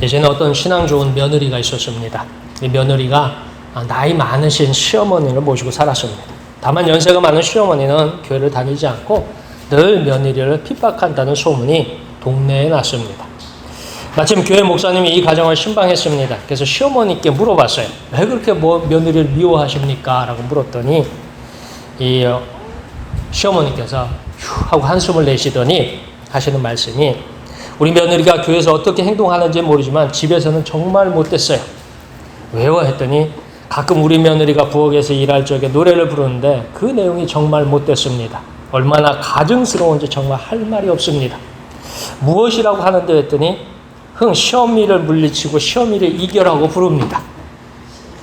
예전에 어떤 신앙 좋은 며느리가 있었습니다. 이 며느리가 나이 많으신 시어머니를 모시고 살았습니다. 다만 연세가 많은 시어머니는 교회를 다니지 않고 늘 며느리를 핍박한다는 소문이 동네에 났습니다. 마침 교회 목사님이 이 가정을 신방했습니다. 그래서 시어머니께 물어봤어요. 왜 그렇게 며느리를 미워하십니까? 라고 물었더니 이 시어머니께서 휴 하고 한숨을 내쉬더니 하시는 말씀이, 우리 며느리가 교회에서 어떻게 행동하는지 모르지만 집에서는 정말 못됐어요. 왜요? 했더니 가끔 우리 며느리가 부엌에서 일할 적에 노래를 부르는데 그 내용이 정말 못됐습니다. 얼마나 가증스러운지 정말 할 말이 없습니다. 무엇이라고 하는데 했더니 시어미를 물리치고 시어미를 이겨라고 부릅니다.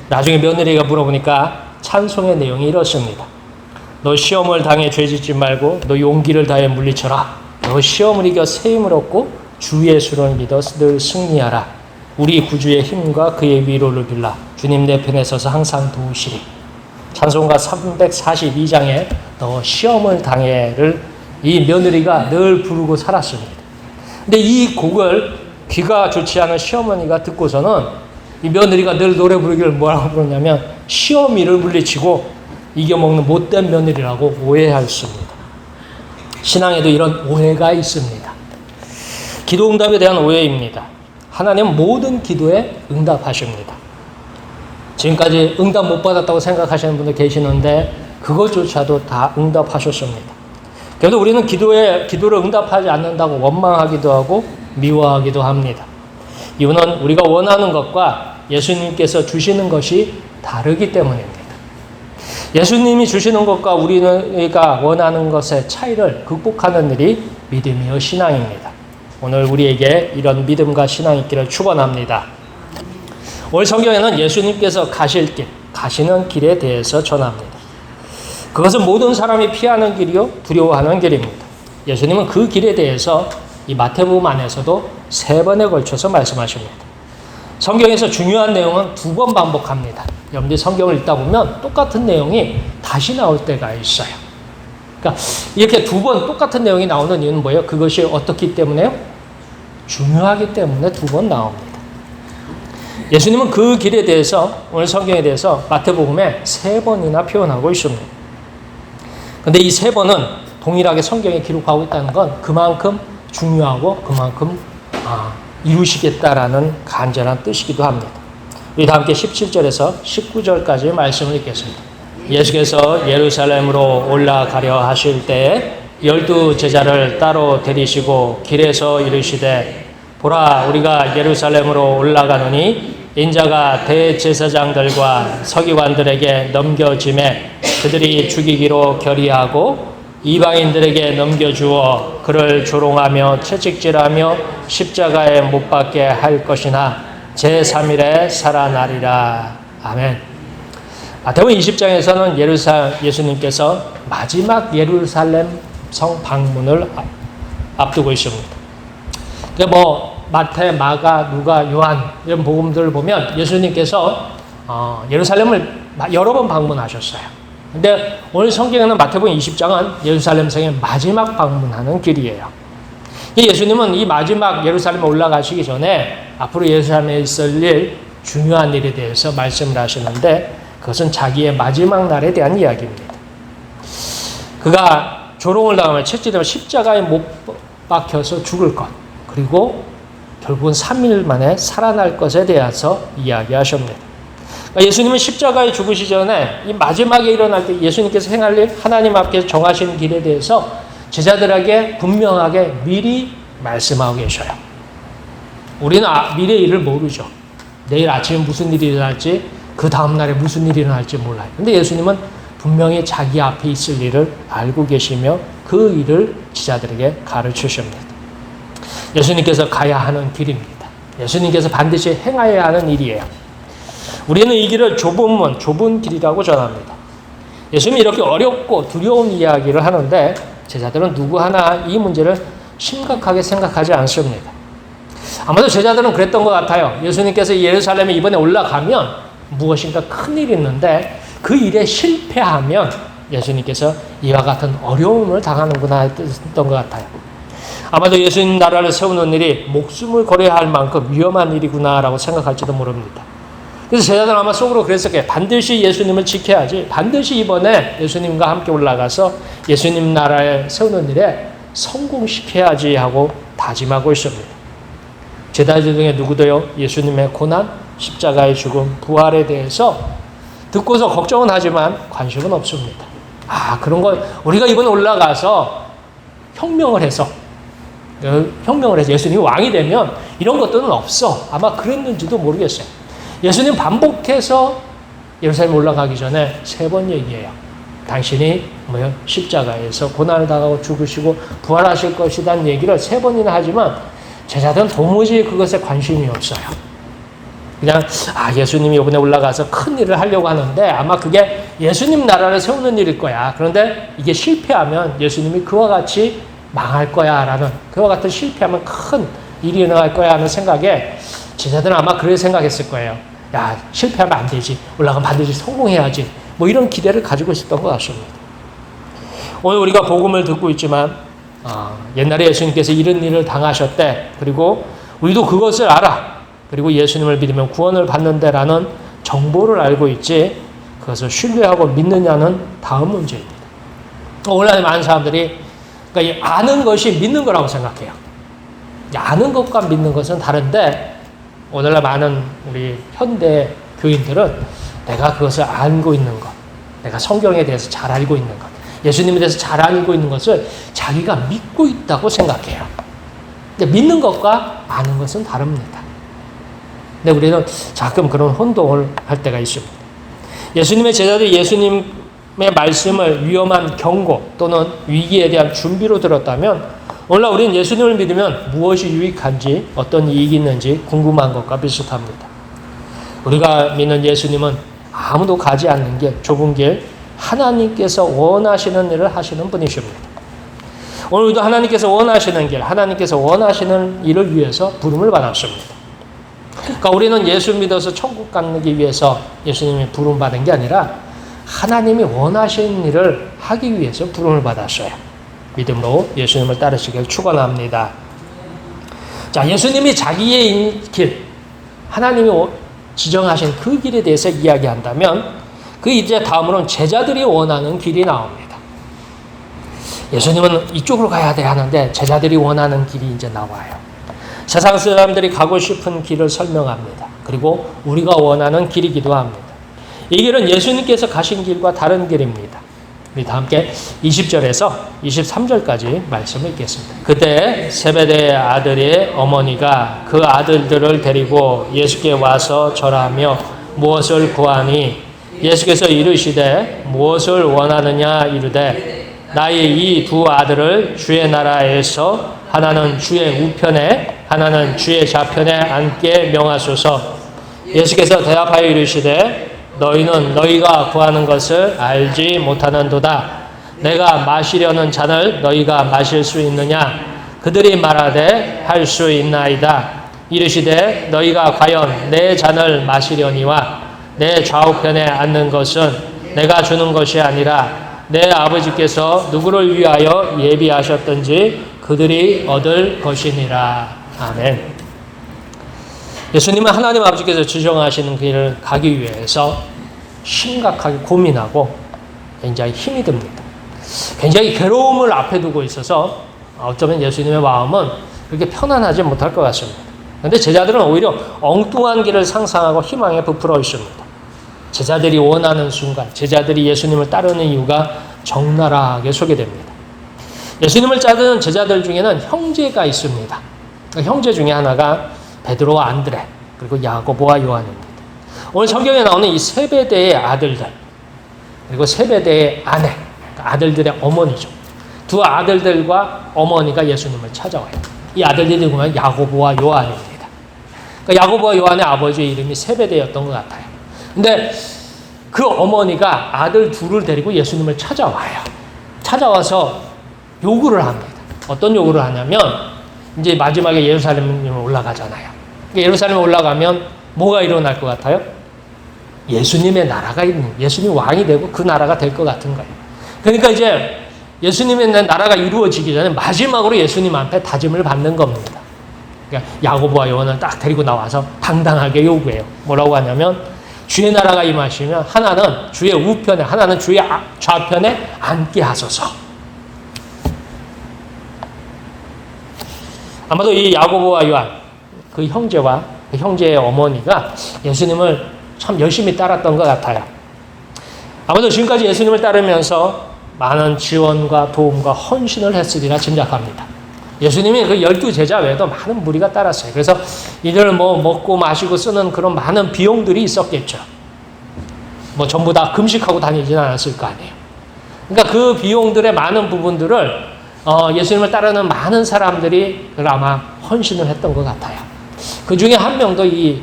나중에 며느리가 물어보니까 찬송의 내용이 이렇습니다. 너 시험을 당해 죄짓지 말고 너 용기를 다해 물리쳐라. 너 시험을 이겨 새 힘을 얻고 주 예수를 믿어 늘 승리하라. 우리 구주의 힘과 그의 위로를 빌라. 주님 내 편에 서서 항상 도우시리. 찬송가 342장에 너 시험을 당해를 이 며느리가 늘 부르고 살았습니다. 근데 이 곡을 귀가 좋지 않은 시어머니가 듣고서는 이 며느리가 늘 노래 부르기를 뭐라고 부르냐면 시어미를 물리치고 이겨먹는 못된 며느리라고 오해했습니다. 신앙에도 이런 오해가 있습니다. 기도 응답에 대한 오해입니다. 하나님은 모든 기도에 응답하십니다. 지금까지 응답 못 받았다고 생각하시는 분들 계시는데 그것조차도 다 응답하셨습니다. 그래도 우리는 기도를 응답하지 않는다고 원망하기도 하고 미워하기도 합니다. 이유는 우리가 원하는 것과 예수님께서 주시는 것이 다르기 때문입니다. 예수님이 주시는 것과 우리가 원하는 것의 차이를 극복하는 일이 믿음이요 신앙입니다. 오늘 우리에게 이런 믿음과 신앙이 있기를 축원합니다. 오늘 성경에는 예수님께서 가시는 길에 대해서 전합니다. 그것은 모든 사람이 피하는 길이요 두려워하는 길입니다. 예수님은 그 길에 대해서 이 마태복음 안에서도 3번에 걸쳐서 말씀하십니다. 성경에서 중요한 내용은 2번 반복합니다. 여러분들이 성경을 읽다 보면 똑같은 내용이 다시 나올 때가 있어요. 그러니까 이렇게 2번 똑같은 내용이 나오는 이유는 뭐예요? 그것이 어떻기 때문에요? 중요하기 때문에 2번 나옵니다. 예수님은 그 길에 대해서, 오늘 성경에 대해서 마태복음에 3번이나 표현하고 있습니다. 그런데 이 3번은 동일하게 성경에 기록하고 있다는 건 그만큼 중요하고 그만큼 이루시겠다라는 간절한 뜻이기도 합니다. 우리 다 함께 17절에서 19절까지 말씀을 읽겠습니다. 예수께서 예루살렘으로 올라가려 하실 때에 12 제자를 따로 데리시고 길에서 이르시되, 보라, 우리가 예루살렘으로 올라가노니 인자가 대제사장들과 서기관들에게 넘겨짐에 그들이 죽이기로 결의하고 이방인들에게 넘겨주어 그를 조롱하며 채찍질하며 십자가에 못 박게 할 것이나 제3일에 살아나리라. 아멘. 마태복음 20장에서는 예수님께서 마지막 예루살렘 성 방문을 앞두고 있습니다. 마태, 마가, 누가, 요한 이런 복음들을 보면 예수님께서 예루살렘을 여러 번 방문하셨어요. 근데 오늘 성경에는 마태복음 20장은 예루살렘 성의 마지막 방문하는 길이에요. 예수님은 이 마지막 예루살렘에 올라가시기 전에 앞으로 예루살렘에 있을 일, 중요한 일에 대해서 말씀을 하시는데 그것은 자기의 마지막 날에 대한 이야기입니다. 그가 조롱을 당하며 채찍질하며 십자가에 못 박혀서 죽을 것, 그리고 결국은 3일 만에 살아날 것에 대해서 이야기하십니다. 그러니까 예수님은 십자가에 죽으시기 전에 이 마지막에 일어날 때 예수님께서 행할 일, 하나님 앞에서 정하신 길에 대해서 제자들에게 분명하게 미리 말씀하고 계셔요. 우리는 미래의 일을 모르죠. 내일 아침에 무슨 일이 일어날지, 그 다음날에 무슨 일이 일어날지 몰라요. 근데 예수님은 분명히 자기 앞에 있을 일을 알고 계시며 그 일을 제자들에게 가르치십니다. 예수님께서 가야 하는 길입니다. 예수님께서 반드시 행해야 하는 일이에요. 우리는 이 길을 좁은 길이라고 전합니다. 예수님이 이렇게 어렵고 두려운 이야기를 하는데 제자들은 누구 하나 이 문제를 심각하게 생각하지 않습니다. 아마도 제자들은 그랬던 것 같아요. 예수님께서 예루살렘에 이번에 올라가면 무엇인가 큰일이 있는데 그 일에 실패하면 예수님께서 이와 같은 어려움을 당하는구나 했던 것 같아요. 아마도 예수님 나라를 세우는 일이 목숨을 걸어야 할 만큼 위험한 일이구나라고 생각할지도 모릅니다. 그래서 제자들은 아마 속으로 그랬을 거예요. 반드시 예수님을 지켜야지. 반드시 이번에 예수님과 함께 올라가서 예수님 나라에 세우는 일에 성공시켜야지 하고 다짐하고 있습니다. 제자들 중에 누구도요, 예수님의 고난, 십자가의 죽음, 부활에 대해서 듣고서 걱정은 하지만 관심은 없습니다. 그런 거 우리가 이번에 올라가서 혁명을 해서 예수님이 왕이 되면 이런 것들은 없어. 아마 그랬는지도 모르겠어요. 예수님 반복해서 예루살렘 올라가기 전에 3번 얘기해요. 당신이 십자가에서 고난을 당하고 죽으시고 부활하실 것이라는 얘기를 3번이나 하지만 제자들은 도무지 그것에 관심이 없어요. 그냥 예수님이 이번에 올라가서 큰 일을 하려고 하는데 아마 그게 예수님 나라를 세우는 일일 거야. 그런데 이게 실패하면 예수님이 그와 같이 망할 거야 라는, 그와 같은 실패하면 큰 일이 일어날 거야 하는 생각에 제자들은 아마 그렇게 생각했을 거예요. 실패하면 안 되지. 올라가면 반드시 성공해야지. 이런 기대를 가지고 있었던 것 같습니다. 오늘 우리가 복음을 듣고 있지만 옛날에 예수님께서 이런 일을 당하셨대. 그리고 우리도 그것을 알아. 그리고 예수님을 믿으면 구원을 받는다라는 정보를 알고 있지 그것을 신뢰하고 믿느냐는 다음 문제입니다. 오늘날 많은 사람들이 그러니까 아는 것이 믿는 거라고 생각해요. 아는 것과 믿는 것은 다른데 오늘날 많은 우리 현대 교인들은 내가 그것을 알고 있는 것, 내가 성경에 대해서 잘 알고 있는 것, 예수님에 대해서 잘 알고 있는 것을 자기가 믿고 있다고 생각해요. 근데 믿는 것과 아는 것은 다릅니다. 근데 우리는 가끔 그런 혼동을 할 때가 있습니다. 예수님의 제자들이 예수님의 말씀을 위험한 경고 또는 위기에 대한 준비로 들었다면 오늘날 우리는 예수님을 믿으면 무엇이 유익한지 어떤 이익이 있는지 궁금한 것과 비슷합니다. 우리가 믿는 예수님은 아무도 가지 않는 길, 좁은 길, 하나님께서 원하시는 일을 하시는 분이십니다. 오늘 우리도 하나님께서 원하시는 길, 하나님께서 원하시는 일을 위해서 부름을 받았습니다. 그러니까 우리는 예수 믿어서 천국 가기 위해서 예수님이 부름 받은 게 아니라 하나님이 원하시는 일을 하기 위해서 부름을 받았어요. 믿음으로 예수님을 따르시길 축원합니다. 자, 예수님이 자기의 길, 하나님이 지정하신 그 길에 대해서 이야기한다면 그 이제 다음으로는 제자들이 원하는 길이 나옵니다. 예수님은 이쪽으로 가야 돼 하는데 제자들이 원하는 길이 이제 나와요. 세상 사람들이 가고 싶은 길을 설명합니다. 그리고 우리가 원하는 길이기도 합니다. 이 길은 예수님께서 가신 길과 다른 길입니다. 우리 다 함께 20절에서 23절까지 말씀을 읽겠습니다. 그때 세베대의 아들의 어머니가 그 아들들을 데리고 예수께 와서 절하며 무엇을 구하니 예수께서 이르시되 무엇을 원하느냐 이르되 나의 이 두 아들을 주의 나라에서 하나는 주의 우편에 하나는 주의 좌편에 앉게 명하소서. 예수께서 대답하여 이르시되 너희는 너희가 구하는 것을 알지 못하는도다. 내가 마시려는 잔을 너희가 마실 수 있느냐? 그들이 말하되 할 수 있나이다. 이르시되 너희가 과연 내 잔을 마시려니와 내 좌우편에 앉는 것은 내가 주는 것이 아니라 내 아버지께서 누구를 위하여 예비하셨든지 그들이 얻을 것이니라. 아멘. 예수님은 하나님 아버지께서 지정하시는 길을 가기 위해서 심각하게 고민하고 굉장히 힘이 듭니다. 굉장히 괴로움을 앞에 두고 있어서 어쩌면 예수님의 마음은 그렇게 편안하지 못할 것 같습니다. 그런데 제자들은 오히려 엉뚱한 길을 상상하고 희망에 부풀어 있습니다. 제자들이 원하는 순간, 제자들이 예수님을 따르는 이유가 적나라하게 소개됩니다. 예수님을 따르는 제자들 중에는 형제가 있습니다. 그 형제 중에 하나가 베드로와 안드레, 그리고 야고보와 요한입니다. 오늘 성경에 나오는 이 세베대의 아들들, 그리고 세베대의 아내, 아들들의 어머니죠. 두 아들들과 어머니가 예수님을 찾아와요. 이 아들들이 누구면 야고보와 요한입니다. 그러니까 야고보와 요한의 아버지의 이름이 세베대였던 것 같아요. 근데 그 어머니가 아들 둘을 데리고 예수님을 찾아와요. 찾아와서 요구를 합니다. 어떤 요구를 하냐면 이제 마지막에 예루살렘에 올라가잖아요. 예루살렘에 올라가면 뭐가 일어날 것 같아요? 예수님의 나라가 있는, 예수님 왕이 되고 그 나라가 될 것 같은 거예요. 그러니까 이제 예수님의 나라가 이루어지기 전에 마지막으로 예수님 앞에 다짐을 받는 겁니다. 그러니까 야고보와 요한을 딱 데리고 나와서 당당하게 요구해요. 뭐라고 하냐면 주의 나라가 임하시면 하나는 주의 우편에 하나는 주의 좌편에 앉게 하소서. 아마도 이 야고보와 요한 그 형제와 그 형제의 어머니가 예수님을 참 열심히 따랐던 것 같아요. 아마도 지금까지 예수님을 따르면서 많은 지원과 도움과 헌신을 했으리라 짐작합니다. 예수님이 그 12제자 외에도 많은 무리가 따랐어요. 그래서 이들 먹고 마시고 쓰는 그런 많은 비용들이 있었겠죠. 전부 다 금식하고 다니지는 않았을 거 아니에요. 그러니까 그 비용들의 많은 부분들을 예수님을 따르는 많은 사람들이 아마 헌신을 했던 것 같아요. 그 중에 한 명도 이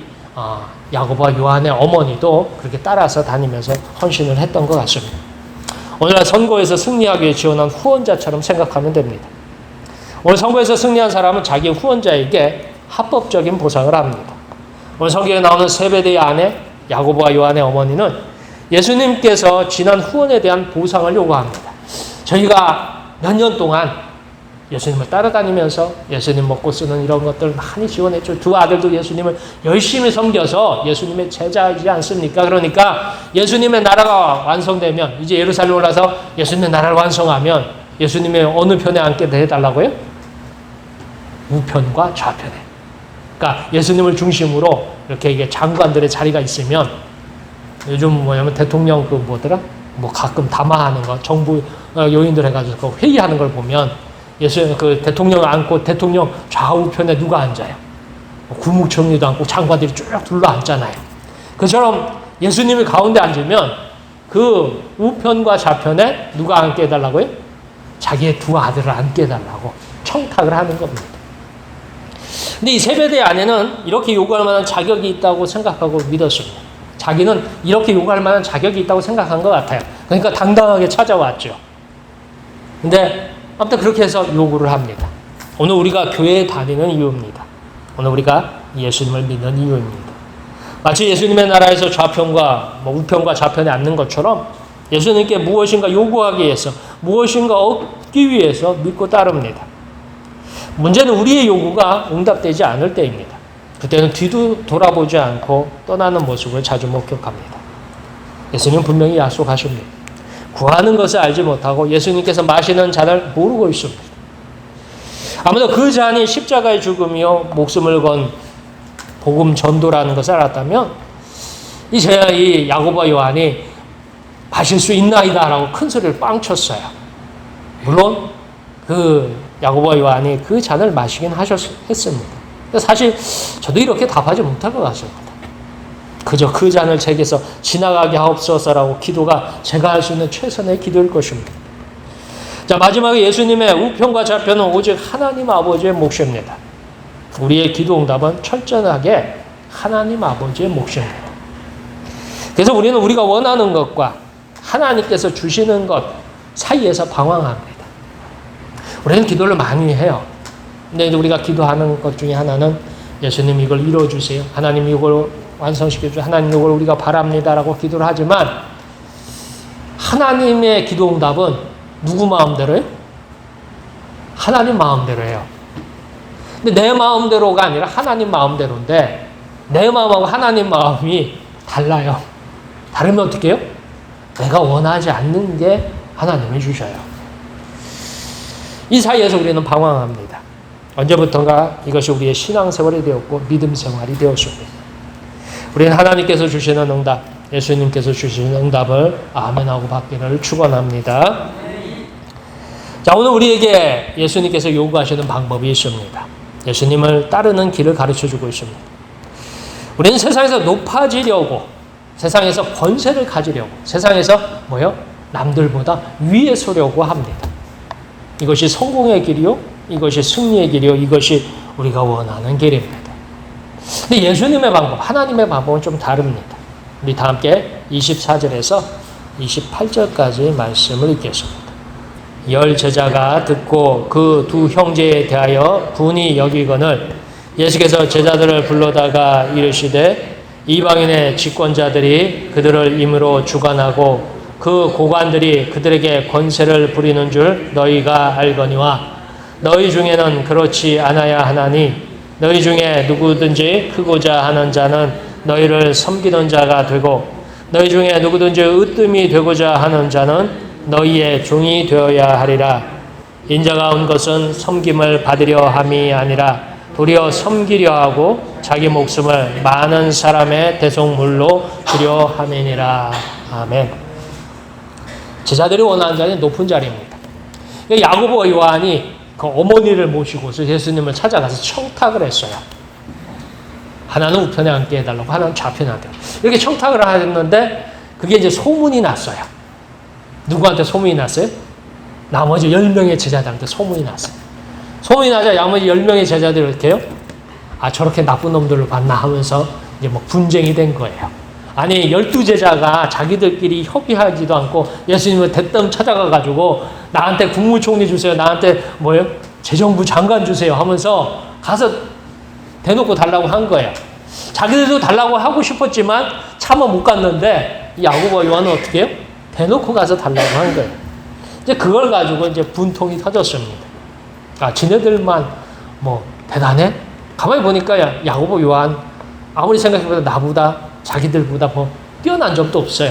야고보와 요한의 어머니도 그렇게 따라서 다니면서 헌신을 했던 것 같습니다. 오늘날 선거에서 승리하기 위해 지원한 후원자처럼 생각하면 됩니다. 오늘 선거에서 승리한 사람은 자기 후원자에게 합법적인 보상을 합니다. 오늘 성경에 나오는 세베대의 아내 야고보와 요한의 어머니는 예수님께서 지난 후원에 대한 보상을 요구합니다. 저희가 몇 년 동안 예수님을 따라다니면서 예수님 먹고 쓰는 이런 것들 많이 지원했죠. 두 아들도 예수님을 열심히 섬겨서 예수님의 제자이지 않습니까? 그러니까 예수님의 나라가 완성되면 이제 예루살렘 올라서 예수님의 나라를 완성하면 예수님의 어느 편에 앉게 해달라고요? 우편과 좌편에. 그러니까 예수님을 중심으로 이렇게 이게 장관들의 자리가 있으면 요즘 뭐냐면 대통령 가끔 담화하는 거 정부 요인들 해가지고 회의하는 걸 보면 그 대통령을 안고 대통령 좌우편에 누가 앉아요? 국무총리도 앉고 장관들이 쭉 둘러 앉잖아요. 그처럼 예수님이 가운데 앉으면 그 우편과 좌편에 누가 앉게 해달라고요? 자기의 두 아들을 앉게 해달라고 청탁을 하는 겁니다. 근데 이 세베대의 아내는 이렇게 요구할 만한 자격이 있다고 생각하고 믿었습니다. 자기는 이렇게 요구할 만한 자격이 있다고 생각한 것 같아요. 그러니까 당당하게 찾아왔죠. 근데 아무튼 그렇게 해서 요구를 합니다. 오늘 우리가 교회에 다니는 이유입니다. 오늘 우리가 예수님을 믿는 이유입니다. 마치 예수님의 나라에서 좌편과 우편과 좌편에 앉는 것처럼 예수님께 무엇인가 요구하기 위해서 무엇인가 얻기 위해서 믿고 따릅니다. 문제는 우리의 요구가 응답되지 않을 때입니다. 그때는 뒤도 돌아보지 않고 떠나는 모습을 자주 목격합니다. 예수님 분명히 약속하십니다. 구하는 것을 알지 못하고 예수님께서 마시는 잔을 모르고 있습니다. 아무도 그 잔이 십자가의 죽음이요 목숨을 건 복음 전도라는 것을 알았다면 이 야고보와 요한이 마실 수 있나이다라고 큰 소리를 빵 쳤어요. 물론 그 야고보와 요한이 그 잔을 마시긴 했습니다. 사실 저도 이렇게 답하지 못할 것 같습니다. 그저 그 잔을 제게서 지나가게 하옵소서라고 기도가 제가 할 수 있는 최선의 기도일 것입니다. 자, 마지막에 예수님의 우편과 좌편은 오직 하나님 아버지의 몫입니다. 우리의 기도 응답은 철저하게 하나님 아버지의 몫입니다. 그래서 우리는 우리가 원하는 것과 하나님께서 주시는 것 사이에서 방황합니다. 우리는 기도를 많이 해요. 근데 우리가 기도하는 것 중에 하나는 예수님 이걸 이루어주세요. 하나님 이걸 완성시켜주세요. 하나님 이걸 우리가 바랍니다라고 기도를 하지만 하나님의 기도 응답은 누구 마음대로예요? 하나님 마음대로예요. 근데 내 마음대로가 아니라 하나님 마음대로인데 내 마음하고 하나님 마음이 달라요. 다르면 어떻게 해요? 내가 원하지 않는 게 하나님이 주셔요. 이 사이에서 우리는 방황합니다. 언제부턴가 이것이 우리의 신앙생활이 되었고 믿음 생활이 되었습니다. 우리는 하나님께서 주시는 응답, 예수님께서 주시는 응답을 아멘하고 받기를 축원합니다. 자, 오늘 우리에게 예수님께서 요구하시는 방법이 있습니다. 예수님을 따르는 길을 가르쳐주고 있습니다. 우리는 세상에서 높아지려고, 세상에서 권세를 가지려고, 세상에서 남들보다 위에 서려고 합니다. 이것이 성공의 길이요, 이것이 승리의 길이요, 이것이 우리가 원하는 길입니다. 근데 예수님의 방법, 하나님의 방법은 좀 다릅니다. 우리 다 함께 24절에서 28절까지 말씀을 읽겠습니다. 10 제자가 듣고 그 두 형제에 대하여 분이 여기거늘 예수께서 제자들을 불러다가 이르시되 이방인의 집권자들이 그들을 임으로 주관하고 그 고관들이 그들에게 권세를 부리는 줄 너희가 알거니와 너희 중에는 그렇지 않아야 하나니 너희 중에 누구든지 크고자 하는 자는 너희를 섬기는 자가 되고 너희 중에 누구든지 으뜸이 되고자 하는 자는 너희의 종이 되어야 하리라. 인자가 온 것은 섬김을 받으려 함이 아니라 도리어 섬기려 하고 자기 목숨을 많은 사람의 대속물로 주려 함이니라. 아멘. 제자들이 원하는 자리는 높은 자리입니다. 야고보와 요한이 그 어머니를 모시고서 예수님을 찾아가서 청탁을 했어요. 하나는 우편에 앉게 해달라고, 하나는 좌편에 앉게 해달라고. 이렇게 청탁을 하였는데 그게 이제 소문이 났어요. 누구한테 소문이 났어요? 나머지 10명의 제자들한테 소문이 났어요. 소문이 나자 나머지 10명의 제자들이 이렇게 해요? 아, 저렇게 나쁜 놈들을 봤나 하면서 이제 뭐 분쟁이 된 거예요. 아니, 12제자가 자기들끼리 협의하지도 않고 예수님을 대뜸 찾아가가지고 나한테 국무총리 주세요. 나한테 뭐예요? 재정부 장관 주세요 하면서 가서 대놓고 달라고 한 거예요. 자기들도 달라고 하고 싶었지만 차마 못 갔는데 야고보와 요한은 어떻게 해요? 대놓고 가서 달라고 한 거예요. 이제 그걸 가지고 이제 분통이 터졌습니다. 아, 지네들만 뭐 대단해? 가만히 보니까 야고보 요한 아무리 생각해봐도 나보다 자기들보다 뭐 뛰어난 점도 없어요.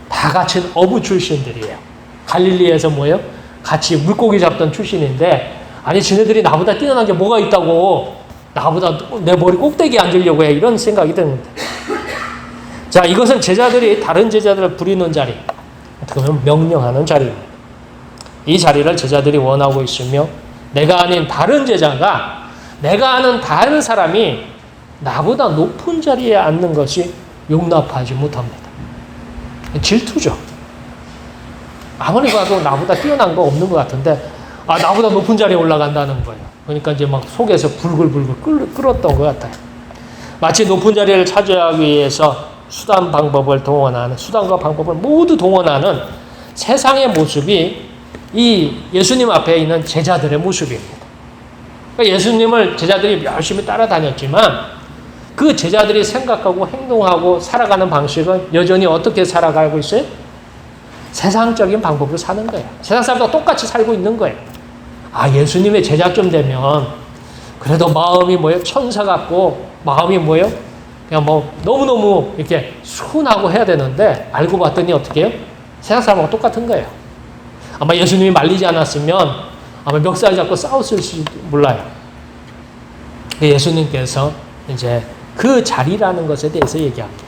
다 같이 어부 출신들이에요. 갈릴리에서 뭐예요? 같이 물고기 잡던 출신인데 아니 지네들이 나보다 뛰어난 게 뭐가 있다고 나보다 내 머리 꼭대기에 앉으려고 해. 이런 생각이 드는데 자, 이것은 제자들이 다른 제자들을 부리는 자리, 어떻게 보면 명령하는 자리입니다. 이 자리를 제자들이 원하고 있으며 내가 아닌 다른 제자가 내가 아는 다른 사람이 나보다 높은 자리에 앉는 것이 용납하지 못합니다. 질투죠. 아무리 봐도 나보다 뛰어난 거 없는 것 같은데 아, 나보다 높은 자리에 올라간다는 거예요. 그러니까 이제 막 속에서 불글불글 끓었던 것 같아요. 마치 높은 자리를 차지하기 위해서 수단과 방법을 모두 동원하는 세상의 모습이 이 예수님 앞에 있는 제자들의 모습입니다. 그러니까 예수님을 제자들이 열심히 따라다녔지만 그 제자들이 생각하고 행동하고 살아가는 방식은 여전히 어떻게 살아가고 있어요? 세상적인 방법으로 사는 거예요. 세상 사람들과 똑같이 살고 있는 거예요. 아, 예수님의 제자쯤 되면 그래도 마음이 뭐예요? 천사 같고 마음이 뭐예요? 그냥 뭐 너무너무 이렇게 순하고 해야 되는데 알고 봤더니 어떻게 해요? 세상 사람하고 똑같은 거예요. 아마 예수님이 말리지 않았으면 아마 멱살 잡고 싸웠을지 몰라요. 예수님께서 이제 그 자리라는 것에 대해서 얘기합니다.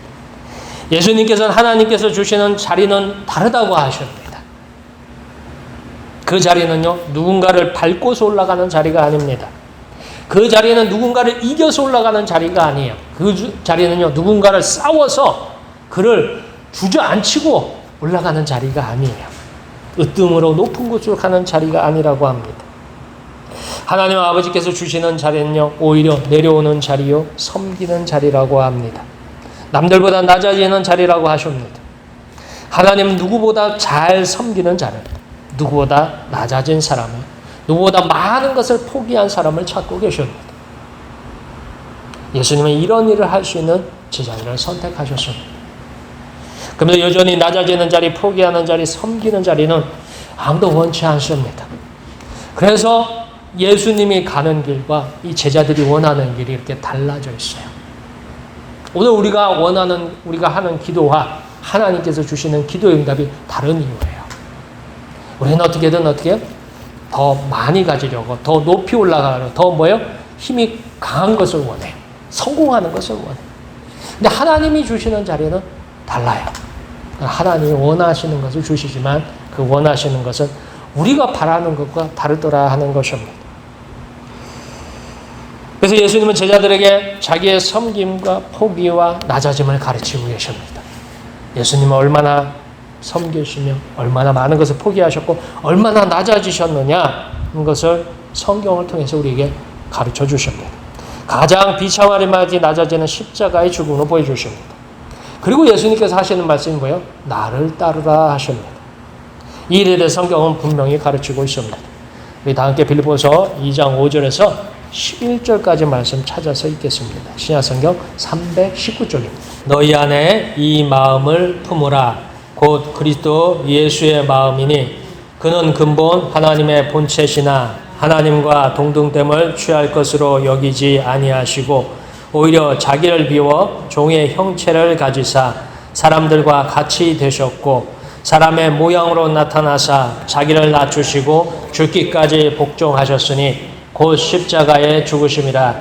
예수님께서는 하나님께서 주시는 자리는 다르다고 하십니다. 그 자리는요, 누군가를 밟고서 올라가는 자리가 아닙니다. 그 자리는 누군가를 이겨서 올라가는 자리가 아니에요. 그 자리는요, 누군가를 싸워서 그를 주저앉히고 올라가는 자리가 아니에요. 으뜸으로 높은 곳으로 가는 자리가 아니라고 합니다. 하나님 아버지께서 주시는 자리는요, 오히려 내려오는 자리요, 섬기는 자리라고 합니다. 남들보다 낮아지는 자리라고 하십니다. 하나님은 누구보다 잘 섬기는 자를, 누구보다 낮아진 사람을, 누구보다 많은 것을 포기한 사람을 찾고 계십니다. 예수님은 이런 일을 할 수 있는 제자들을 선택하셨습니다. 그런데 여전히 낮아지는 자리, 포기하는 자리, 섬기는 자리는 아무도 원치 않습니다. 그래서 예수님이 가는 길과 이 제자들이 원하는 길이 이렇게 달라져 있어요. 오늘 우리가 하는 기도와 하나님께서 주시는 기도의 응답이 다른 이유예요. 우리는 어떻게 더 많이 가지려고, 더 높이 올라가려고, 더 뭐예요? 힘이 강한 것을 원해요. 성공하는 것을 원해요. 근데 하나님이 주시는 자리는 달라요. 하나님이 원하시는 것을 주시지만 그 원하시는 것은 우리가 바라는 것과 다르더라 하는 것입니다. 그래서 예수님은 제자들에게 자기의 섬김과 포기와 낮아짐을 가르치고 계십니다. 예수님은 얼마나 섬기시며 얼마나 많은 것을 포기하셨고 얼마나 낮아지셨느냐 하는 것을 성경을 통해서 우리에게 가르쳐 주십니다. 가장 비참하리마지 낮아지는 십자가의 죽음으로 보여주십니다. 그리고 예수님께서 하시는 말씀이 뭐예요? 나를 따르라 하십니다. 이 일에 대해 성경은 분명히 가르치고 있습니다. 우리 다 함께 빌립보서 2장 5절에서 11절까지 말씀 찾아서 읽겠습니다. 신약성경 319쪽입니다. 너희 안에 이 마음을 품으라. 곧 그리스도 예수의 마음이니 그는 근본 하나님의 본체시나 하나님과 동등됨을 취할 것으로 여기지 아니하시고 오히려 자기를 비워 종의 형체를 가지사 사람들과 같이 되셨고 사람의 모양으로 나타나사 자기를 낮추시고 죽기까지 복종하셨으니 곧 십자가에 죽으심이라.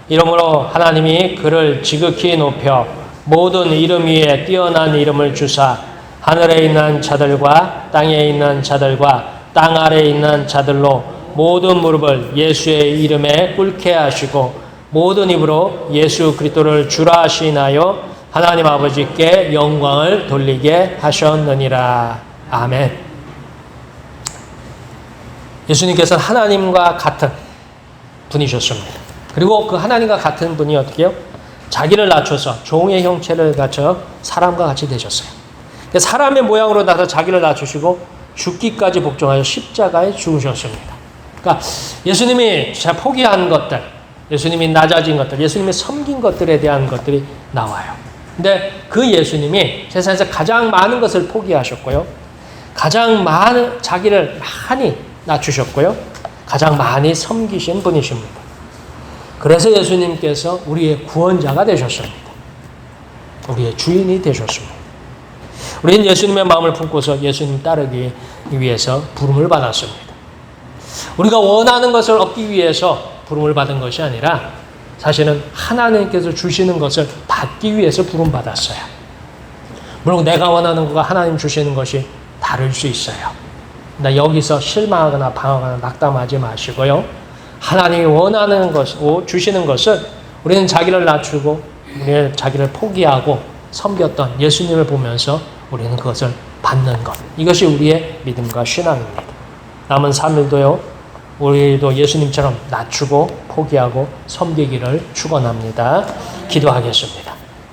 이러므로 하나님이 그를 지극히 높여 모든 이름 위에 뛰어난 이름을 주사 하늘에 있는 자들과 땅에 있는 자들과 땅 아래에 있는 자들로 모든 무릎을 예수의 이름에 꿇게 하시고 모든 입으로 예수 그리스도를 주라 시인하여 하나님 아버지께 영광을 돌리게 하셨느니라. 아멘. 예수님께서는 하나님과 같은 분이셨습니다. 그리고 그 하나님과 같은 분이 어떻게 해요? 자기를 낮춰서 종의 형체를 갖춰 사람과 같이 되셨어요. 사람의 모양으로 나서 자기를 낮추시고 죽기까지 복종하여 십자가에 죽으셨습니다. 그러니까 예수님이 포기한 것들, 예수님이 낮아진 것들, 예수님이 섬긴 것들에 대한 것들이 나와요. 근데 그 예수님이 세상에서 가장 많은 것을 포기하셨고요. 가장 많은 자기를 많이 낮추셨고요. 가장 많이 섬기신 분이십니다. 그래서 예수님께서 우리의 구원자가 되셨습니다. 우리의 주인이 되셨습니다. 우리는 예수님의 마음을 품고서 예수님 따르기 위해서 부름을 받았습니다. 우리가 원하는 것을 얻기 위해서 부름을 받은 것이 아니라 사실은 하나님께서 주시는 것을 받기 위해서 부름받았어요. 물론 내가 원하는 것과 하나님 주시는 것이 다를 수 있어요. 근데 여기서 실망하거나 방황하거나 낙담하지 마시고요. 하나님이 원하는 것, 주시는 것을 우리는 자기를 낮추고 우리는 자기를 포기하고 섬겼던 예수님을 보면서 우리는 그것을 받는 것. 이것이 우리의 믿음과 신앙입니다. 남은 3일도요. 우리도 예수님처럼 낮추고 포기하고 섬기기를 축원합니다. 기도하겠습니다.